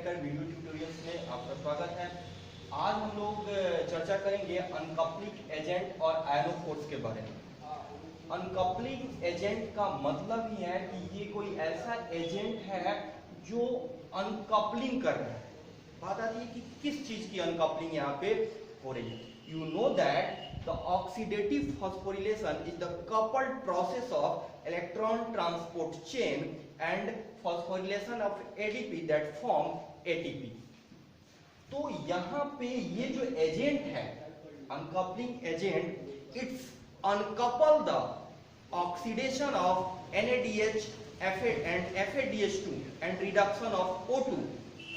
Technical video tutorials में आपका स्वागत है। आज हम लोग चर्चा करेंगे अनकपलिंग एजेंट और आयनोफोर्स के बारे में। अनकपलिंग एजेंट का मतलब ही है कि ये कोई ऐसा एजेंट है जो अनकपलिंग कर रहा है। बात आती है कि किस चीज की अनकपलिंग यहाँ पे हो रही है। You know that the oxidative phosphorylation is the coupled process of electron transport chain and phosphorylation of ADP that form ATP। तो यहाँ पे ये जो एजेंट है uncoupling agent, it's uncouple the oxidation of NADH and FADH2 and reduction of O2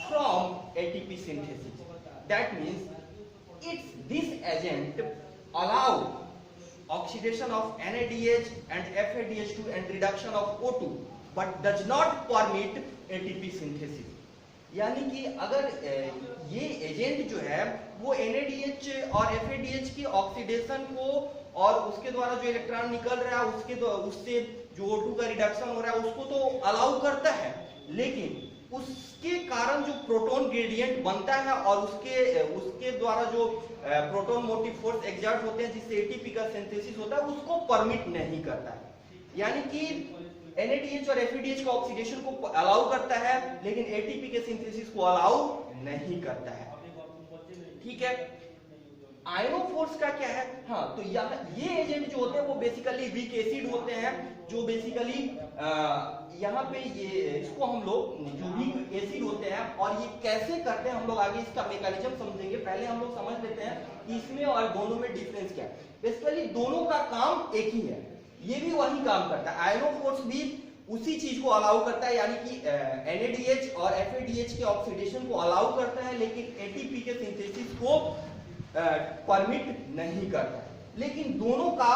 from ATP synthesis। That means it's this agent allow oxidation of NADH and FADH2 and reduction of O2 but does not permit ATP synthesis। यानी कि अगर ये agent जो है वो NADH और FADH की oxidation को और उसके द्वारा जो इलेक्ट्रॉन निकल रहा है उससे जो O2 का रिडक्शन हो रहा है उसको तो अलाउ करता है, लेकिन उसके कारण जो प्रोटॉन ग्रेडियंट बनता है और उसके द्वारा जो प्रोटॉन मोटिव फोर्स एग्जर्ट होते हैं जिससे एटीपी का सिंथेसिस होता है उसको परमिट नहीं करता है। यानी कि NADH और FADH का ऑक्सीडेशन को अलाउ करता है लेकिन एटीपी के सिंथेसिस को अलाउ नहीं करता है। ठीक है, आयनोफोर्स का क्या है? हाँ, तो ये एजेंट जो होते हैं वो बेसिकली वीक एसिड होते हैं, जो बेसिकली यहाँ पे ये इसको हम लोग जो वीक एसिड होते हैं और ये कैसे करते हैं हम लोग आगे इसका मैकेनिज्म समझेंगे। पहले हम लोग समझ लेते हैं कि इसमें और दोनों में डिफरेंस क्या है। बेसिकली दोनों का काम एक ही है, ये भी वही काम करता है। आयनोफोर्स भी उसी चीज को अलाउ करता है, यानी कि NADH और FADH के ऑक्सीडेशन को अलाउ करता है लेकिन एटीपी के सिंथेसिस को परमिट नहीं करता। लेकिन दोनों का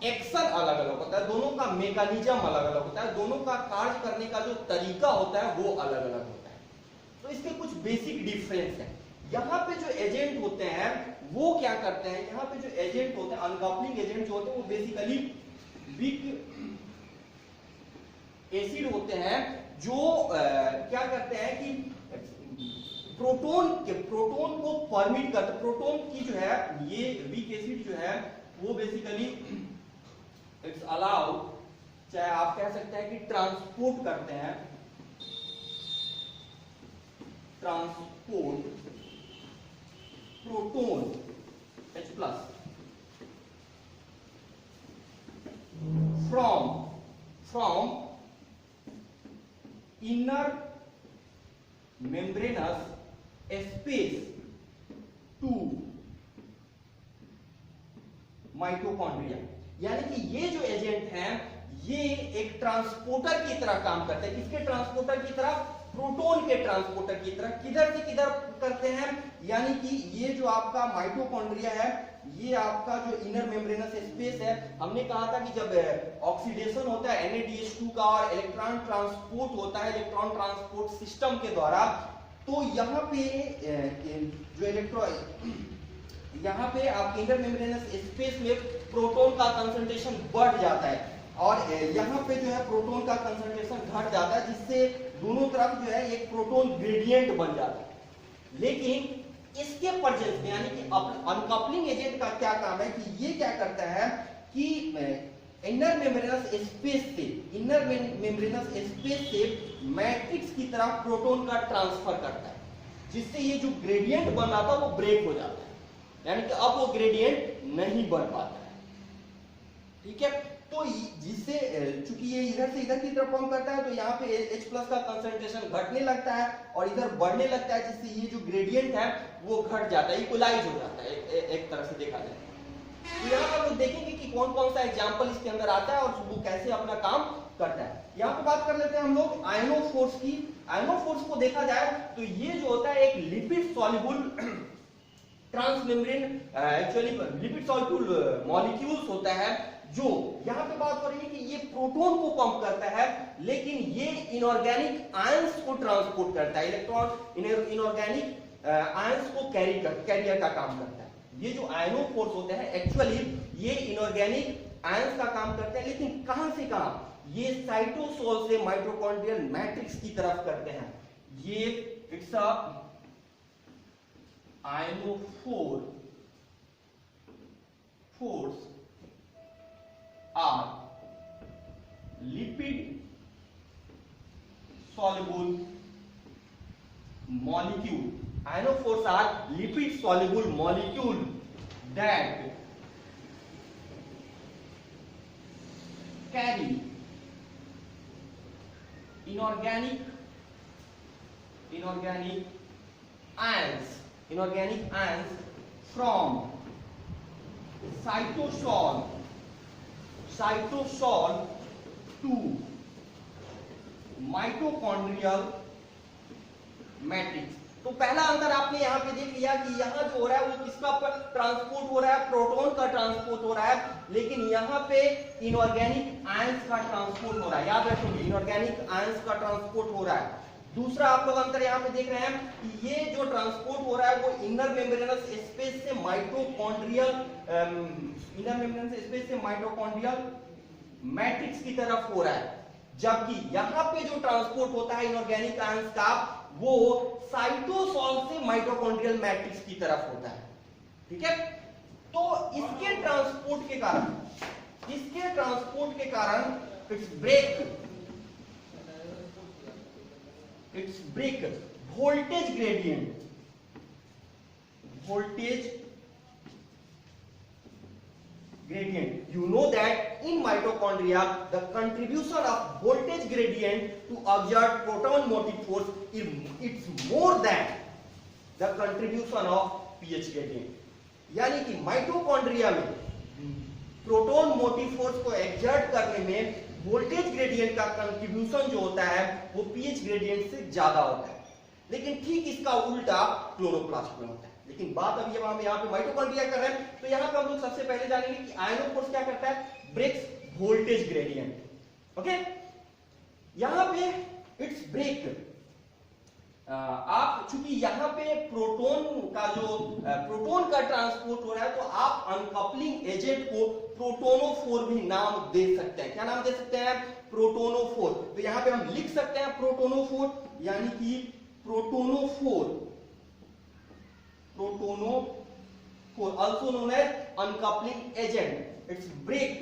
एक्शन अलग अलग होता है, दोनों का मैकेनिज्म अलग अलग होता है, दोनों का कार्य करने का जो तरीका होता है वो अलग अलग होता है। तो इसके कुछ बेसिक डिफरेंस है। यहाँ पे जो एजेंट होते हैं वो क्या करते हैं, यहाँ पे जो एजेंट होते हैं अनकपलिंग एजेंट जो होते हैं वो बेसिकली वीक एसिड होते हैं जो क्या करते हैं कि प्रोटॉन को परमिट करते। प्रोटॉन की जो है ये वीक एसिड जो है वो बेसिकली इट्स अलाउ, चाहे आप कह सकते हैं कि ट्रांसपोर्ट करते हैं, transport proton H+ from inner membranous space to mitochondria. यानी कि ये जो एजेंट हैं ये एक ट्रांसपोर्टर की तरह काम करते हैं। किसके ट्रांसपोर्टर की तरह? प्रोटॉन के ट्रांसपोर्टर की तरह। किधर से किधर करते हैं? यानी कि ये जो आपका माइटोकॉन्ड्रिया है, ये आपका जो इनर मेम्ब्रेनस स्पेस है, हमने कहा था कि जब ऑक्सीडेशन होता है NADH2 का और इलेक्ट्रॉन ट्रांसपोर्ट होता है इलेक्ट्रॉन ट्रांसपोर्ट सिस्टम के द्वारा, तो यहाँ पे जो यहाँ पे आप इंटर मेम्ब्रेनस स्पेस में प्रोटॉन का कंसंट्रेशन बढ़ जाता है और यहाँ पे जो है प्रोटॉन का कंसंट्रेशन घट जाता है, जिससे दोनों तरफ जो है एक प्रोटॉन ग्रेडियंट बन जाता है। लेकिन इसके प्रेजेंस में यानी कि अनकपलिंग एजेंट का क्या काम है कि ये क्या करता है कि इनर मेम्ब्रेनस स्पेस से मैट्रिक्स की तरफ प्रोटॉन का ट्रांसफर करता है, जिससे ये जो ग्रेडियंट बन रहा था वो ब्रेक हो जाता है, यानी कि अब वो ग्रेडियंट नहीं बन पाता है। ठीक है, तो जिससे चूंकि ये इधर से इधर की तरफ पंप करता है तो यहाँ पे H+ का कंसंट्रेशन घटने लगता है और इधर बढ़ने लगता है, जिससे ये जो ग्रेडियंट है वो घट जाता है, इक्वलाइज हो जाता है एक तरह से देखा जाए। तो यहाँ पर लोग देखेंगे कि कौन कौन सा एग्जाम्पल इसके अंदर आता है और वो कैसे अपना काम करता है। यहाँ पे बात कर लेते हैं हम लोग आयनोफोर्स की। आयनोफोर्स को देखा जाए तो ये जो होता है एक lipid soluble transmembrane actually lipid soluble molecules होता है, जो यहाँ पे बात हो रही है कि ये प्रोटॉन को पंप करता है लेकिन ये इनऑर्गेनिक आयंस को ट्रांसपोर्ट करता है, इलेक्ट्रॉन इनऑर्गेनिक आयंस को कैरियर का काम करता है। ये जो आयनोफोर्स होते हैं एक्चुअली ये इनऑर्गेनिक आयंस का काम करते हैं, लेकिन कहां से कहां? ये साइटोसोल से माइटोकॉन्ड्रियल मैट्रिक्स की तरफ करते हैं। ये it's a ionophore force are lipid soluble molecule. Ionophores are lipid soluble molecule that carry inorganic ions from cytosol to mitochondrial matrix. तो पहला अंतर आपने यहां पे देख लिया कि यहां जो हो रहा है वो किसका ट्रांसपोर्ट हो रहा है, प्रोटॉन का ट्रांसपोर्ट हो रहा है, लेकिन यहां पे इनऑर्गेनिक आयंस का ट्रांसपोर्ट हो रहा है। याद रखिए इनऑर्गेनिक आयंस का ट्रांसपोर्ट हो रहा है। दूसरा आप लोग अंतर यहां पे देख रहे हैं कि ये जो ट्रांसपोर्ट हो रहा है वो इनर मेम्ब्रेनस स्पेस से माइटोकॉन्ड्रियल मैट्रिक्स की तरफ हो रहा है, जबकि यहां पे जो ट्रांसपोर्ट होता है इनऑर्गेनिक आयंस का वो साइटोसॉल से माइटोकॉन्ड्रियल मैट्रिक्स की तरफ होता है। ठीक है, तो इसके ट्रांसपोर्ट के कारण it's break voltage gradient you know that in mitochondria the contribution of voltage gradient to exert proton motive force it's more than the contribution of pH gradient। यानी कि माइटोकॉन्ड्रिया में प्रोटॉन मोटिव फोर्स को exert करने में voltage gradient का contribution जो होता है वो पीएच ग्रेडियंट से ज्यादा होता है, लेकिन ठीक इसका उल्टा क्लोरोप्लास्ट में होता है। लेकिन बात अभी हम यहाँ पे माइटोकॉन्ड्रिया कर रहे हैं, तो यहाँ पे हम लोग सबसे पहले जानेंगे कि आयनोफोर्स क्या करता है, ब्रेक्स वोल्टेज ग्रेडियंट। ओके, यहाँ पे इट्स ब्रेक आप चूंकि यहाँ पे प्रोटॉन का ट्रांसपोर्ट हो रहा है, तो आप अनकपलिंग एजेंट को प्रोटोनोफोर भी नाम दे सकते हैं। क्या नाम दे सकते हैं, प्रोटोनोफोर। तो यहाँ पे हम लिख सकते हैं प्रोटोनोफोर, यानी कि प्रोटोनोफोर also known as uncoupling agent, it's breaks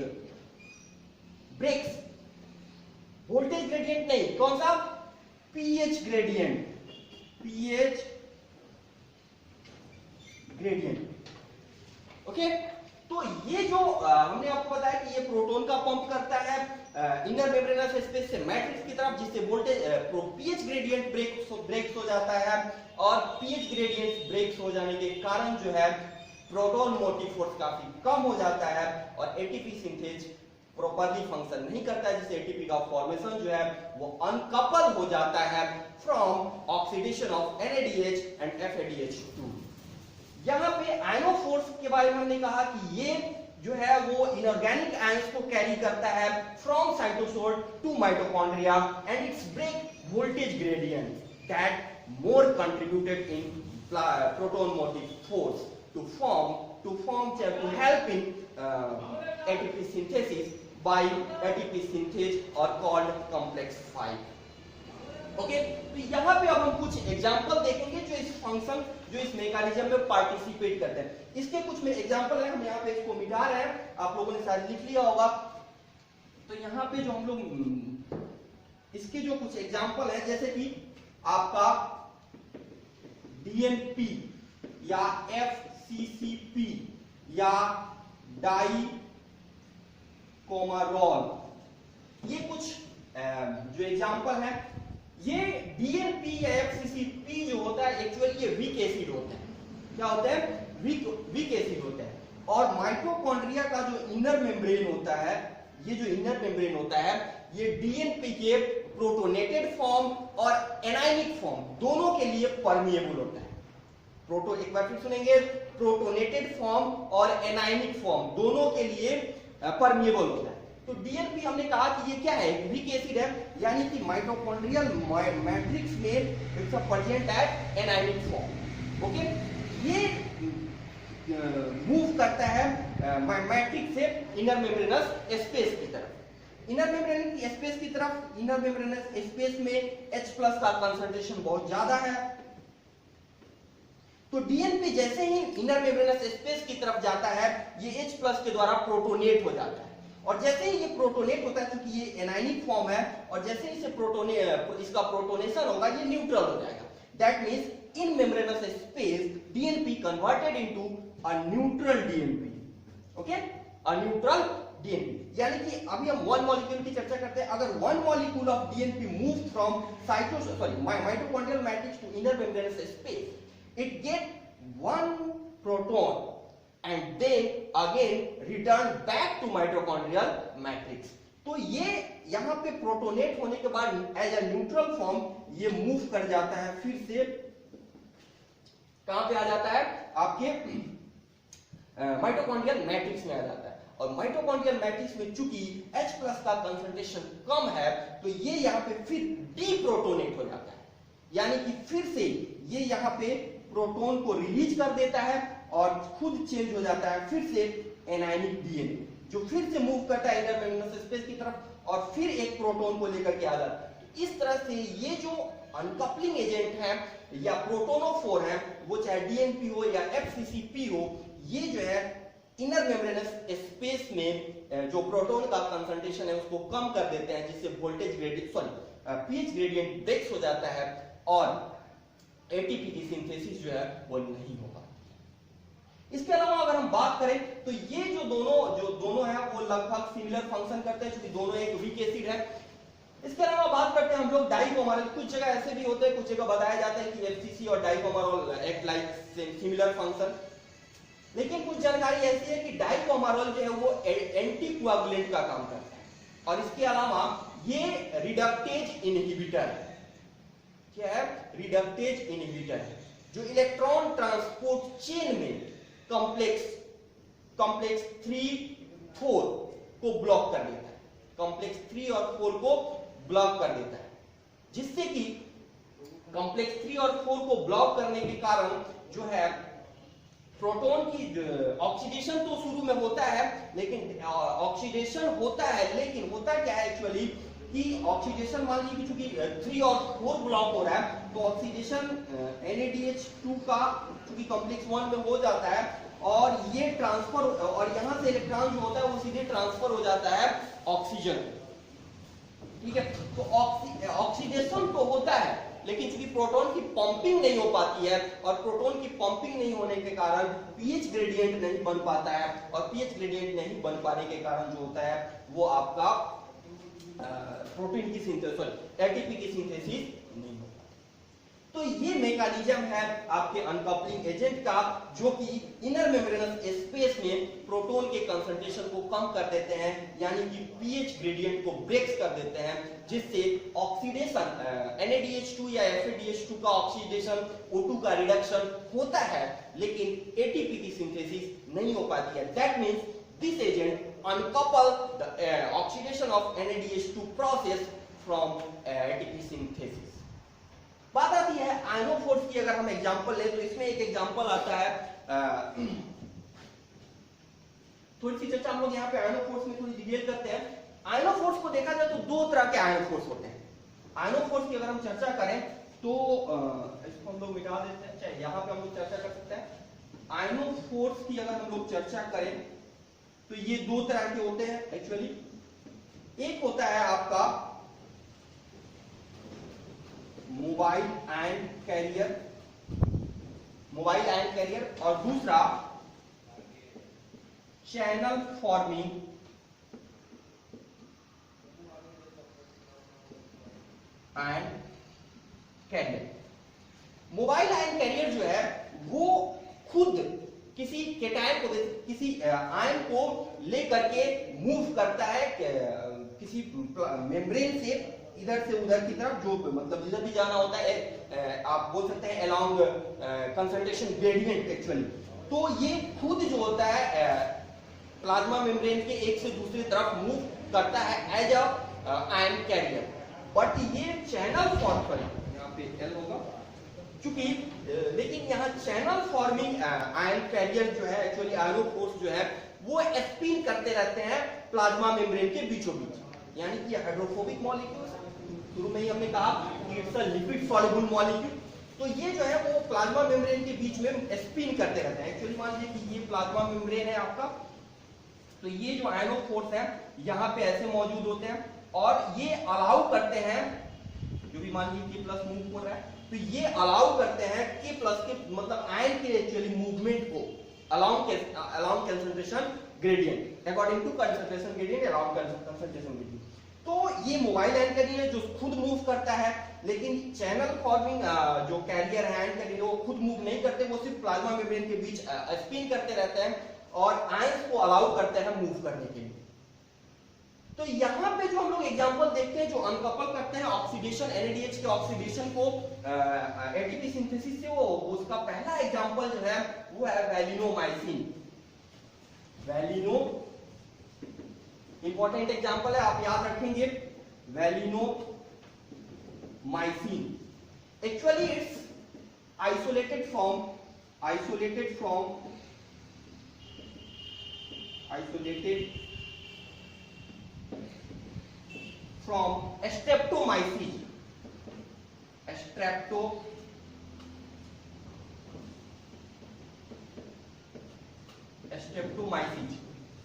voltage gradient नहीं, कौन सा, pH gradient। ओके, तो ये जो हमने आपको बताया कि ये प्रोटॉन का पंप करता है इनर मेम्ब्रेनस स्पेस से मैट्रिक्स की तरफ, जिससे वोल्टेज पीएच ग्रेडियंट ब्रेक्स हो जाता है, और पीएच ग्रेडियंट ब्रेक्स हो जाने के कारण जो है प्रोटॉन मोटिव फोर्स काफी कम हो जाता है और एटीपी सिंथेज प्रॉपर्ली फंक्शन नहीं करता है, जिससे एटीपी का फॉर्मेशन जो है वो अनकपल हो जाता है from oxidation of NADH and FADH2। यहाँ पे आयनोफोर्स के बारे में हमने कहा कि ये जो है वो इनऑर्गेनिक आयंस को कैरी करता है from cytosol to mitochondria and it's break voltage gradient that more contributed in proton motive force to help in ATP synthesis by ATP synthase or called complex 5। Okay, तो यहाँ पे अब हम कुछ example देखेंगे जो इस फंक्शन जो इस मैकेनिज्म में पार्टिसिपेट करते हैं। इसके कुछ में एग्जांपल है, हम यहाँ पे इसको मिटा रहे हैं, आप लोगों ने शायद लिख लिया होगा। तो यहाँ पे जो हम लोग इसके जो कुछ एग्जांपल है, जैसे कि आपका DNP या FCCP या डाइकोमारॉल, ये कुछ जो एग्जांपल है। ये DNP या FCCP जो होता है एक्चुअली ये वीक एसिड होता है। क्या होता है, वीक एसिड होता है। और माइटोकॉन्ड्रिया का जो इनर मेम्ब्रेन होता है, ये जो इनर मेम्ब्रेन होता है, ये DNP के प्रोटोनेटेड फॉर्म और एनायनिक फॉर्म दोनों के लिए परमिएबल होता है। एक बार फिर सुनेंगे, प्रोटोनेटेड फॉर्म और एनायनिक फॉर्म दोनों के लिए परमिएबल होता है। तो DNP हमने कहा कि ये क्या है, वीक एसिड है, यानी कि माइटोकॉन्ड्रियल मैट्रिक्स में it's present at anionic form. Okay, ये मूव करता है मैट्रिक्स से इनर मेम्ब्रेनस स्पेस की तरफ। इनर मेम्ब्रेनस स्पेस की तरफ, इनर मेम्ब्रेनस स्पेस में H+ का कंसंट्रेशन बहुत ज्यादा है, तो डीएनपी जैसे ही इनर मेम्ब्रेनस स्पेस की तरफ जाता है ये H+ के द्वारा प्रोटोनेट हो जाता है, और जैसे ही ये प्रोटोनेट होता है, क्योंकि ये एनायनिक फॉर्म है, और जैसे ही इसका प्रोटोनेशन होगा ये न्यूट्रल हो जाएगा। That means in membranes space DNP converted into a neutral DNP, okay, a neutral DNP. यानी कि अभी हम वन मॉलिक्यूल की चर्चा करते हैं। अगर one molecule of DNP move from mitochondrial matrix to inner membranous space, it get one proton and then again return back to mitochondrial matrix। तो ये यहां पे प्रोटोनेट होने के बाद एज अ न्यूट्रल फॉर्म ये मूव कर जाता है, फिर से कहां पे आ जाता है, आपके माइटोकॉन्ड्रियल मैट्रिक्स में आ जाता है। और माइटोकॉन्ड्रियल मैट्रिक्स में चूंकि H+ का कंसंट्रेशन कम है तो ये यहां पे फिर डीप्रोटोनेट हो जाता है, यानी कि फिर से ये यहां पे प्रोटॉन को रिलीज कर देता है और खुद चेंज हो जाता है फिर से एनायनिक डीएनए, जो फिर से मूव करता है इनर मेम्ब्रेनस स्पेस की तरफ और फिर एक प्रोटॉन को लेकर के आ जाता है। तो इस तरह से ये जो अनकपलिंग एजेंट है या प्रोटोनोफोर है, वो चाहे डीएनपी हो या FCCP हो, ये जो है इनर मेम्ब्रेनस स्पेस में जो प्रोटॉन का कंसंट्रेशन है उसको कम कर देते हैं, जिससे voltage gradient pH gradient breaks हो जाता है और एटीपी की सिंथेसिस जो है वो नहीं होगा। इसके अलावा अगर हम बात करें तो ये जो दोनों है वो लगभग सिमिलर फंक्शन करते हैं, क्योंकि दोनों एक वीक एसिड है। इसके अलावा बात करते हैं हम लोग डाइकोमोरल। कुछ जगह ऐसे भी होते हैं, कुछ जगह बताया जाता है कि FCC और डाइकोमोरल एक्ट लाइक सिमिलर फंक्शन, लेकिन कुछ जानकारी ऐसी है कि डाइकोमोरल जो है वो एंटीकोआगुलेंट का काम करता है, और इसके अलावा ये रिडक्टेज इनहिबिटर है। क्या है? रिडक्टेज इनहिबिटर है, जो इलेक्ट्रॉन ट्रांसपोर्ट चेन में कॉम्प्लेक्स 3-4 को ब्लॉक कर देता है, कॉम्प्लेक्स 3 और 4 को ब्लॉक कर देता है, जिससे कि कॉम्प्लेक्स 3 और 4 को ब्लॉक करने के कारण जो है प्रोटॉन की ऑक्सीडेशन तो शुरू में होता है, लेकिन ऑक्सीडेशन होता है, लेकिन होता क्या है एक्चुअली कि ऑक्सीडेशन मान लीजिए कि चूंकि 3 और 4 ब्लॉक हो रहा है तो ऑक्सीडेशन NADH2 का चूंकि कॉम्प्लेक्स 1 में हो जाता है और ये ट्रांसफर, और यहां से इलेक्ट्रॉन जो होता है वो सीधे ट्रांसफर हो जाता है ऑक्सीजन, ठीक है। तो ऑक्सीडेशन तो होता है, लेकिन चूंकि प्रोटॉन की पंपिंग नहीं हो पाती है, और प्रोटॉन की पंपिंग नहीं होने के कारण पीएच ग्रेडियंट नहीं बन पाता है, और पीएच ग्रेडियंट नहीं बन पाने के कारण जो होता है वो आपका प्रोटीन की सिंथेसिस, एटीपी की सिंथेसिस नहीं होता। तो ये मैकेनिज्म है आपके अनकपलिंग एजेंट का, जो कि इनर मेम्ब्रेनस स्पेस में प्रोटॉन के कंसंट्रेशन को कम कर देते हैं, यानी कि पीएच ग्रेडियंट को ब्रेक्स कर देते हैं, जिससे ऑक्सीडेशन NADH2 या FADH2 का ऑक्सीडेशन, O2 का रिडक्शन होता है, लेकिन एटीपी की सिंथेसिस नहीं हो पाती है। That means this agent uncouple the oxidation of NADH2 process from ATP synthesis। बात आती है आयनोफोर्स की। अगर हम एग्जांपल लें तो इसमें एक एग्जांपल आता है, थोड़ी सी चर्चा हम लोग यहाँ पे आयनोफोर्स में थोड़ी डिटेल करते हैं। आयनोफोर्स को देखा जाए तो दो तरह के आयनोफोर्स होते हैं। आयनोफोर्स की अगर हम चर्चा करें तो इसको हम लोग मिटा देते हैं, चाहे यहाँ पे हम लोग चर्चा कर सकते हैं। आयनोफोर्स की अगर हम लोग चर्चा करें तो ये दो तरह के होते हैं एक्चुअली। एक होता है आपका मोबाइल आयन कैरियर, और दूसरा channel forming ion carrier. Mobile ion carrier जो है वो खुद किसी केटायन को, किसी आयन को लेकर के मूव करता है किसी मेम्ब्रेन से इधर से उधर की तरफ, जो मतलब जिधर भी जाना होता है आप बोल सकते हैं अलोंग कंसंट्रेशन ग्रेडियंट एक्चुअली। तो ये खुद जो होता है प्लाज्मा मेम्ब्रेन के एक से दूसरी तरफ मूव करता है as a ion carrier. But ये चैनल फॉर्म पर, यहाँ पे L होगा चूंकि, लेकिन यहाँ चैनल फॉर्मिंग आयन कैरियर जो है एक्चुअली आयनोफोर्स जो है वो स्पिन करते रहते हैं प्लाज्मा मेम्ब्रेन के बीचों बीच। यानी कि हाइड्रोफोबिक मॉलिक्यूल, शुरू में ही हमने कहा कि it's a lipid soluble molecule. तो ये जो है वो प्लाज्मा मेम्ब्रेन के बीच में स्पिन करते रहते हैं। एक्चुअली मान लीजिए कि ये प्लाज्मा मेम्ब्रेन है आपका, तो ये जो आयनोफोर्स है यहाँ पे ऐसे मौजूद होते हैं और ये अलाउ करते हैं, जो भी मान लीजिए K प्लस मूव हो रहा है, तो ये अलाउ करते हैं K प्लस के मतलब आयन के एक्चुअली मूवमेंट को, allow concentration gradient according to concentration gradient, allow concentration gradient. तो ये मोबाइल आयन कैरियर है जो खुद मूव करता है, लेकिन चैनल फॉर्मिंग जो कैरियर है आयन कैरियर वो खुद मूव नहीं करते, वो सिर्फ प्लाज्मा मेम्ब्रेन के बीच स्पिन करते रहते हैं और आयंस को अलाउ करते हैं मूव करने के लिए। तो यहाँ पे जो हम लोग एग्जांपल देखते हैं जो अनकपल करते हैं ऑक्सीडेशन, NADH के ऑक्सीडेशन को एटीपी सिंथेसिस से, वो उसका पहला एग्जांपल जो है वो है वैलिनोमाइसिन। वैलिनो इंपॉर्टेंट एग्जांपल है, आप याद रखेंगे valinomycin. Actually it's isolated from streptomyces,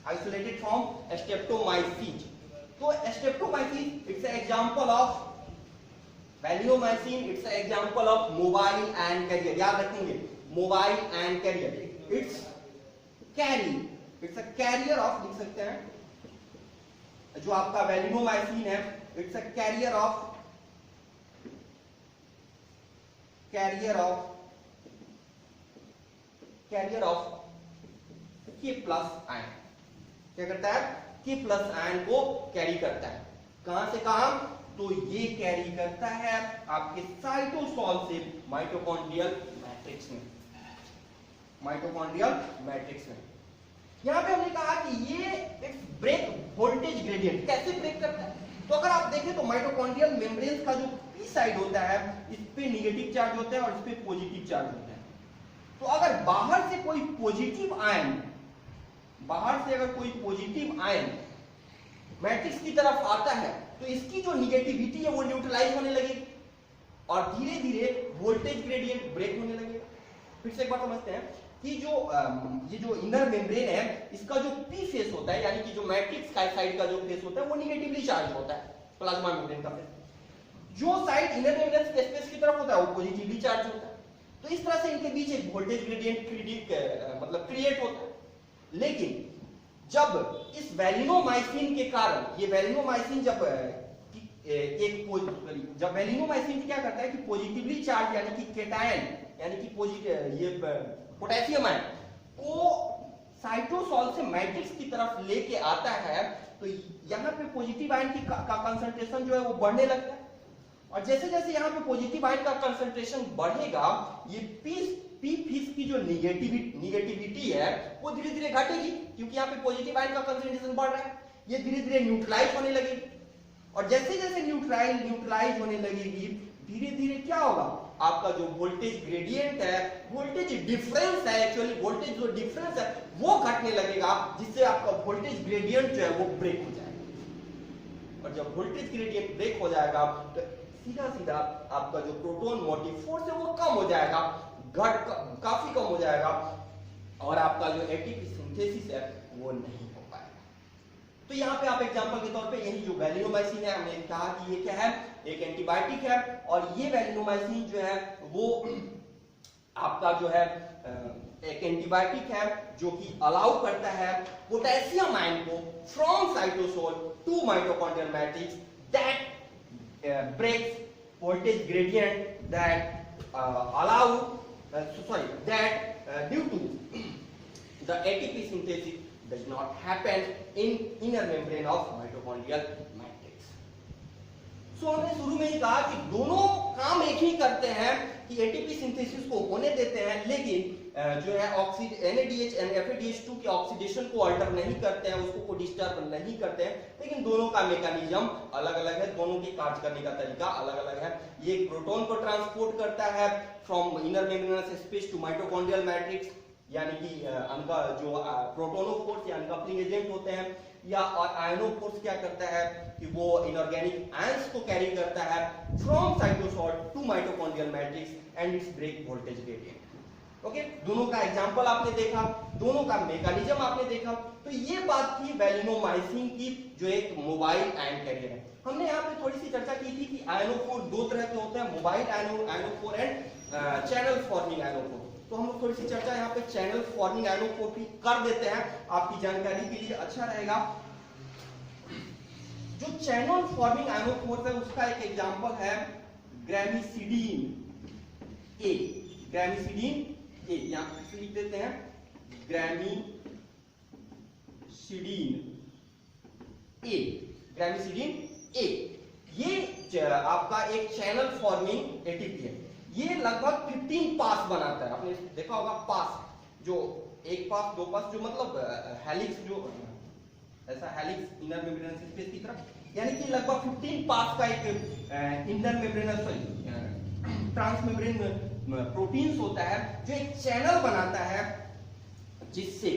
isolated from streptomyces. तो streptomyces it's an example of वैलिनोमाइसिन, it's an example of mobile ion carrier। याद रखेंगे mobile ion carrier, it's a carrier of, लिख सकते हैं जो आपका वैलिनोमाइसिन है, it's a carrier of K plus ion. क्या करता है? K प्लस आयन को कैरी करता है। कहां से कहां? तो ये कैरी करता है आपके साइटोसोल से माइटोकॉन्ड्रियल मैट्रिक्स में। यहां पे हमने कहा कि ये इट्स ब्रेक वोल्टेज ग्रेडियंट। कैसे ब्रेक करता है? तो अगर आप देखें तो माइटोकॉन्ड्रियल मेम्ब्रेन का जो पी साइड होता है, इस पे नेगेटिव चार्ज होता है और इस पे पॉजिटिव चार्ज होता है। तो अगर बाहर से कोई पॉजिटिव आयन मैट्रिक्स की तरफ आता है तो इसकी जो निगेटिविटी है वो न्यूट्रलाइज होने लगेगी और धीरे धीरे वोल्टेज ग्रेडियंट ब्रेक होने लगेगा। फिर से एक बार समझते हैं कि ये जो इनर मेम्ब्रेन है, इसका जो पी फेस होता है, यानी कि जो मैट्रिक्स का साइड का जो फेस होता है वो निगेटिवली चार्ज होता है, प्लाज्मा मेम्ब्रेन का फेस। जो साइड इनर मेम्ब्रेन स्पेस की तरफ होता है वो पॉजिटिवली चार्ज होता है। तो इस तरह से इनके बीच एक वोल्टेज ग्रेडियंट क्रिएट होता है। लेकिन जब इस वैलिनोमाइसिन के कारण, ये वैलिनोमाइसिन जब वैलिनोमाइसिन क्या करता है कि पॉजिटिवली चार्ज यानी कि केटायन, यानी कि पोटेशियम आयन को साइटोसोल से मैट्रिक्स की तरफ लेके आता है, तो यहाँ पे पॉजिटिव आयन का कंसंट्रेशन जो है वो बढ़ने लगता है। और जैसे जैसे यहाँ पे पॉजिटिव आयन का कंसंट्रेशन बढ़ेगा, ये पी फीस की जो निगेटिविटी है वो धीरे धीरे घटेगी, क्योंकि यहाँ पे पॉजिटिव आयन का कंसंट्रेशन बढ़ रहा है। ये धीरे धीरे न्यूट्रलाइज होने लगेगी और जैसे जैसे न्यूट्रलाइज होने लगेगी, धीरे धीरे क्या होगा, आपका जो वोल्टेज ग्रेडियंट है, वोल्टेज डिफरेंस है, एक्चुअली वोल्टेज जो डिफरेंस है वो घटने लगेगा, जिससे आपका वोल्टेज ग्रेडियंट जो है वो ब्रेक हो जाएगा। और जब वोल्टेज ग्रेडियंट ब्रेक हो जाएगा तो सीधा सीधा आपका जो प्रोटॉन मोटिव फोर्स है वो कम हो जाएगा, काफी कम हो जाएगा और आपका जो एटीपी सिंथेसिस है वो नहीं हो पाएगा। तो यहाँ पे आप एग्जांपल के तौर पे यही जो वैलिनोमाइसिन है, हमने कहा कि ये क्या है, एक एंटीबायोटिक है और ये वैलिनोमाइसिन जो है वो आपका जो है एक एंटीबायोटिक है जो कि अलाउ करता है पोटेशियम आयन को from cytosol to mitochondrial matrix that breaks voltage gradient that due to the ATP synthesis does not happen in inner membrane of mitochondrial matrix. So हमने शुरू में ही कहा कि दोनों काम एक ही करते हैं कि एटीपी सिंथेसिस को होने देते हैं, लेकिन जो है NADH और FADH2 के ऑक्सीडेशन को अल्टर नहीं करते हैं, उसको डिस्टर्ब नहीं करते हैं, लेकिन दोनों का मैकेनिज्म अलग अलग है, दोनों के कार्य करने का तरीका अलग अलग है। ये प्रोटॉन को ट्रांसपोर्ट करता है from inner membranous space to mitochondrial matrix, यानी कि उनका जो प्रोटोनोफोर्स या अनकपलिंग एजेंट होते हैं, या और आयनोफोर्स क्या करता है कि वो इनऑर्गेनिक आयंस को कैरी करता है from cytosol to mitochondrial matrix and it's break voltage gradient. Okay, दोनों का एग्जांपल आपने देखा, दोनों का मैकेनिज्म आपने देखा। तो ये बात थी वैलिनोमाइसिन की, जो एक मोबाइल आयन कैरियर है। हमने यहाँ पे थोड़ी सी चर्चा की थी कि आयनोफोर दो तरह के होते हैं, मोबाइल आयनोफोर एंड चैनल फॉर्मिंग आयनोफोर। तो हम लोग थोड़ी सी चर्चा यहाँ पे चैनल फॉर्मिंग आयनोफोर की कर देते हैं, आपकी जानकारी के लिए अच्छा रहेगा। जो चैनल फॉर्मिंग आयनोफोर है उसका एक एग्जांपल है ग्रेमिसिडीन ए। ग्रेमिसिडीन ए यहां पे लिख देते हैं, ग्रेमिसिडीन ए। ग्रेमिसिडीन ए ये आपका एक चैनल फॉर्मिंग एटीपी है। ये लगभग 15 पास बनाता है। आपने देखा होगा पास, जो एक पास दो पास, जो मतलब हेलिक्स, जो ऐसा हेलिक्स इनर मेम्ब्रेनस स्पेस की तरफ, यानी कि लगभग 15 पास का एक इंटर मेम्ब्रेनस ट्रांसमेम्ब्रेन प्रोटीन्स होता है, जो एक चैनल बनाता है जिससे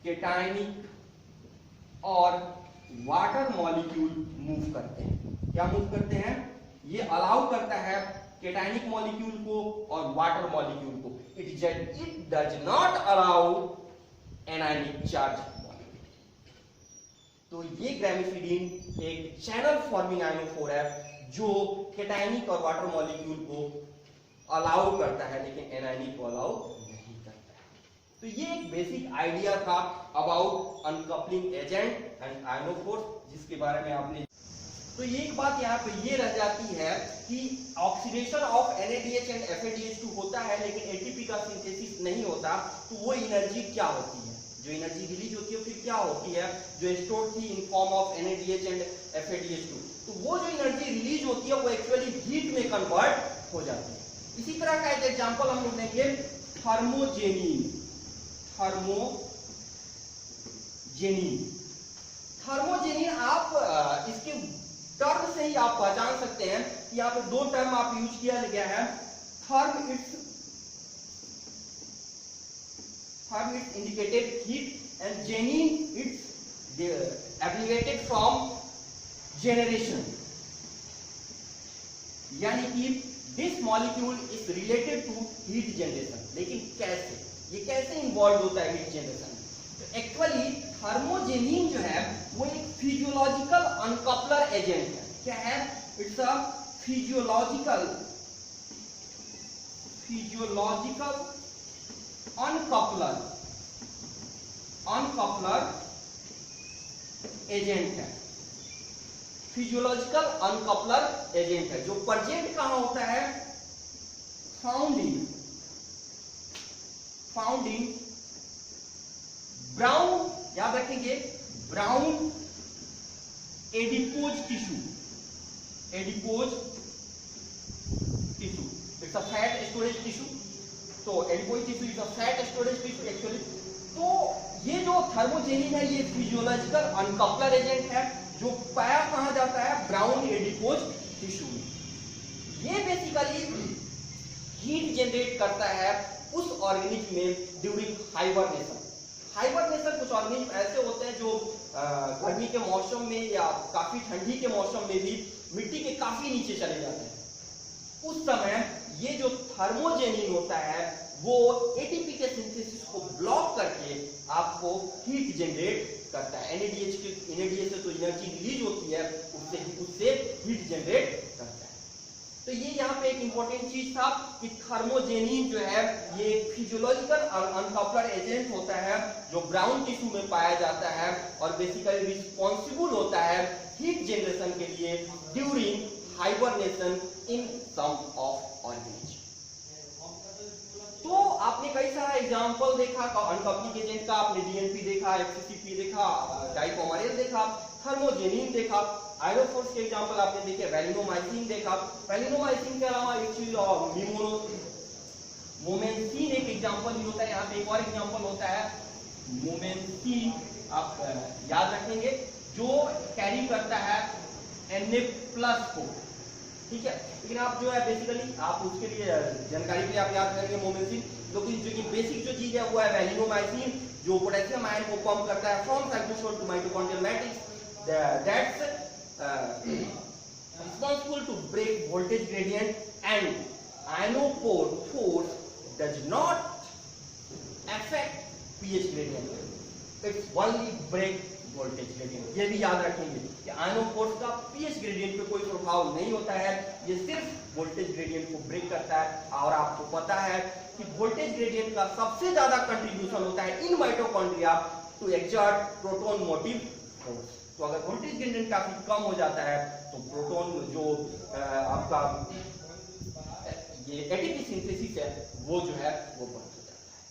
केटायनिक और वाटर मॉलिक्यूल मूव करते हैं। क्या मूव करते हैं? ये अलाउ करता है केटायनिक मॉलिक्यूल को और वाटर मॉलिक्यूल को। It does not allow anionic charge molecule. तो ये ग्रेमिसिडीन एक चैनल फॉर्मिंग आयनोफोर है, जो केटायनिक और वाटर मॉलिक्यूल को अलाउ करता है, लेकिन एनायनिक को अलाउ नहीं करता है। तो ये एक बेसिक आइडिया था अबाउट अनकपलिंग एजेंट एंड आयनोफोर्स, जिसके बारे में आपने। तो एक बात यहाँ पे ये रह जाती है कि oxidation of NADH and FADH2 होता है, लेकिन ATP का सिंथेसिस नहीं होता। तो वो एनर्जी क्या होती है? जो एनर्जी रिलीज होती है फिर क्या होती है, जो स्टोर थी in form of NADH and FADH2, तो वो जो एनर्जी रिलीज होती है वो एक्चुअली हीट में कन्वर्ट हो जाती है। इसी तरह का एक एग्जांपल हम लोग देंगे थर्मोजेनिन। थर्मोजेनिन आप इसके टर्म से ही आप पहचान सकते हैं कि यहाँ पे दो टर्म आप यूज किया गया है। Therm it's indicated heat and genin it's abbreviated from generation, यानी कि this molecule is related to heat generation. लेकिन कैसे, ये कैसे इन्वॉल्व होता है हीट जनरेशन? तो एक्चुअली थर्मोजेनिन जो है वो एक फिजियोलॉजिकल अनकपलर एजेंट है। क्या है? इट्स अ फिजियोलॉजिकल अनकपलर एजेंट है। फिजियोलॉजिकल अनकपलर एजेंट है, जो प्रेजेंट कहां होता है? फाउंड इन ब्राउन, याद रखेंगे, brown adipose tissue. It's a fat storage tissue. तो adipose tissue is a fat storage tissue actually. तो ये जो थर्मोजेनिन है ये फिजियोलॉजिकल अनकपलर एजेंट है, जो पाया कहां जाता है? ब्राउन एडिपोज टिश्यू में। ये बेसिकली हीट जनरेट करता है उस ऑर्गेनिज्म में ड्यूरिंग हाइबरनेशन। हाइबरनेशन कुछ ऑर्गेनिज्म ऐसे होते हैं जो गर्मी के मौसम में या काफी ठंडी के मौसम में भी मिट्टी के काफी नीचे चले जाते हैं। उस समय ये जो थर्मोजेनिन होता है वो एटीपी के सिंथेसिस को ब्लॉक करके आपको हीट जनरेट करता है। NADH से तो एनर्जी रिलीज होती है, उससे हीट जनरेट करता है। तो ये यहाँ पे एक इंपॉर्टेंट चीज था कि थर्मोजेनिन जो है ये फिजियोलॉजिकल अनकपलर एजेंट होता है, जो ब्राउन टिश्यू में पाया जाता है और बेसिकली रिस्पॉन्सिबल होता है हीट जनरेशन के लिए during hibernation in some of organism. तो आपने कई सारा एग्जांपल देखा अनकपलिंग एजेंट का। आपने DNP देखा, FCCP देखा, डाइकोमारेल देखा, थर्मोजेनिन देखा, आयनोफोर्स के एग्जांपल आपने देखे, वैलिनोमाइसिन देखा। वैलिनोमाइसिन के अलावा एक चीज मोमेंसिन एक एग्जांपल भी होता है। यहाँ पे एक और एग्जांपल होता है मोमेंसिन, आप याद रखेंगे, जो कैरी करता है Na+ को, ठीक है। लेकिन आप जो है बेसिकली आप उसके लिए जानकारी के लिए आप याद करेंगे मोमेंसिन। जो कि बेसिक जो चीज है वो है वैलिनोमाइसिन, जो पोटेशियम आयन को पंप करता है from cytosol to mitochondrial matrix, that's responsible to break voltage gradient, and ionophore force does not affect pH gradient. It's only break voltage gradient. ये भी याद रखेंगे कि आयनोफोर्स का pH gradient पे कोई प्रभाव नहीं होता है, ये सिर्फ वोल्टेज ग्रेडियंट को ब्रेक करता है। और आपको पता है कि वोल्टेज ग्रेडियंट का सबसे ज्यादा कंट्रीब्यूशन होता है in mitochondria to exert proton motive force. तो अगर वोल्टेज ग्रेडियंट काफी कम हो जाता है तो प्रोटॉन जो आपका ये एटीपी सिंथेसिस है वो जो है वो बंद हो जाता है।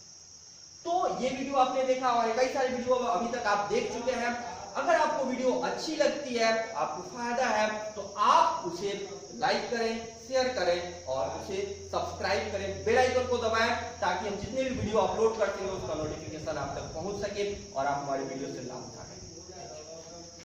तो ये वीडियो आपने देखा और कई सारे वीडियो अभी तक आप देख चुके हैं। अगर आपको वीडियो अच्छी लगती है, आपको फायदा है, तो आप उसे लाइक करें, शेयर करें और उसे सब्सक्राइब करें, बेल आइकन को दबाएं ताकि हम जितने भी वीडियो अपलोड करते हैं उसका नोटिफिकेशन आप तक पहुंच सके और आप हमारे वीडियो से लाभ उठा सकें।